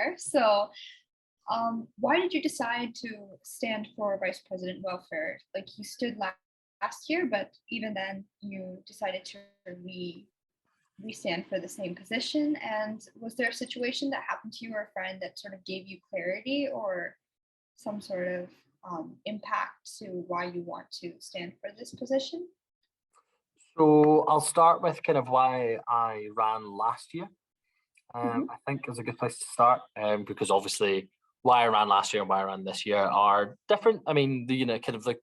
welfare. So why did you decide to stand for Vice President Welfare? Like you stood last year, but even then you decided to stand for the same position. And was there a situation that happened to you or a friend that sort of gave you clarity or some sort of impact to why you want to stand for this position? So I'll start with kind of why I ran last year. Mhm. I think is a good place to start, because obviously why I ran last year and why I ran this year are different. I mean, the kind of like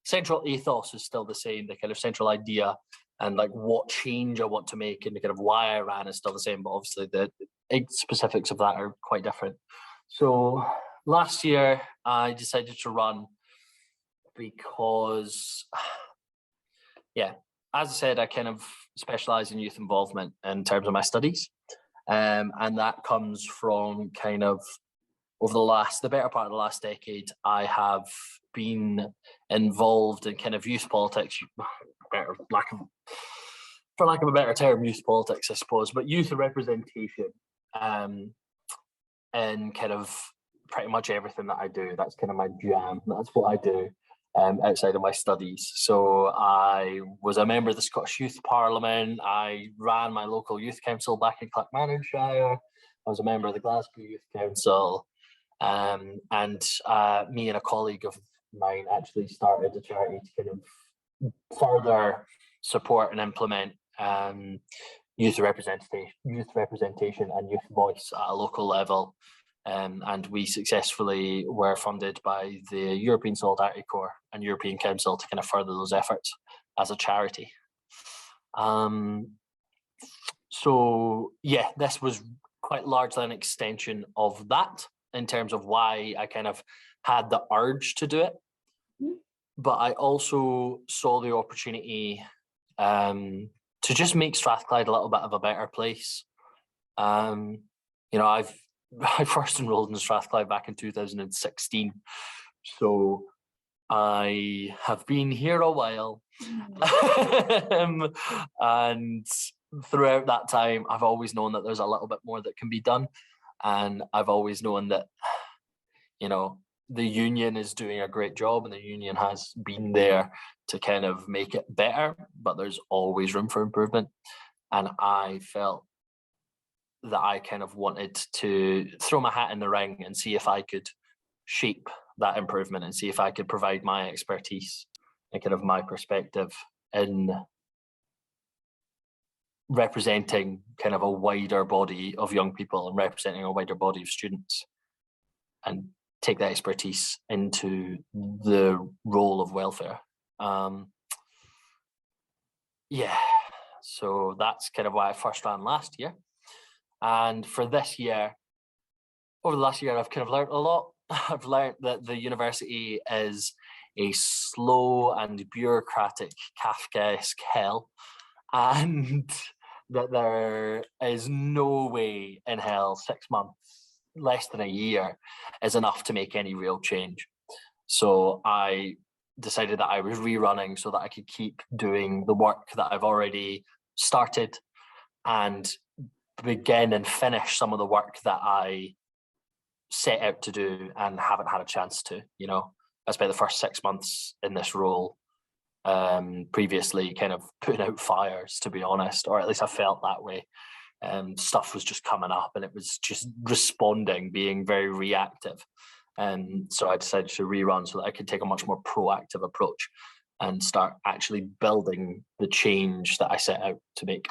central ethos is still the same. The kind of central idea and like what change I want to make and the kind of why I ran is still the same. But obviously the specifics of that are quite different. So last year I decided to run because, yeah, as I said, I kind of specialize in youth involvement in terms of my studies. And that comes from kind of over the better part of the last decade, I have been involved in kind of youth politics, for lack of a better term, youth politics, I suppose, but youth representation, in kind of pretty much everything that I do. That's kind of my jam. That's what I do. Outside of my studies. So I was a member of the Scottish Youth Parliament. I ran my local youth council back in Clackmannanshire. I was a member of the Glasgow Youth Council. And me and a colleague of mine actually started a charity to kind of further support and implement youth representation and youth voice at a local level. And we successfully were funded by the European Solidarity Corps and European Council to kind of further those efforts as a charity. So yeah, this was quite largely an extension of that in terms of why I kind of had the urge to do it. Mm-hmm. But I also saw the opportunity to just make Strathclyde a little bit of a better place. I first enrolled in Strathclyde back in 2016. So I have been here a while. And throughout that time, I've always known that there's a little bit more that can be done. And I've always known that, the union is doing a great job and the union has been there to kind of make it better, but there's always room for improvement. And I felt that I kind of wanted to throw my hat in the ring and see if I could shape that improvement and see if I could provide my expertise and kind of my perspective in representing kind of a wider body of young people and representing a wider body of students and take that expertise into the role of welfare. So that's kind of why I first ran last year. And for this year, over the last year, I've kind of learned a lot. I've learned that the university is a slow and bureaucratic Kafkaesque hell, and that there is no way in hell 6 months, less than a year, is enough to make any real change. So I decided that I was rerunning so that I could keep doing the work that I've already started and begin and finish some of the work that I set out to do and haven't had a chance to. I spent the first 6 months in this role previously kind of putting out fires, to be honest, or at least I felt that way. Stuff was just coming up and it was just responding, being very reactive. So I decided to rerun so that I could take a much more proactive approach and start actually building the change that I set out to make.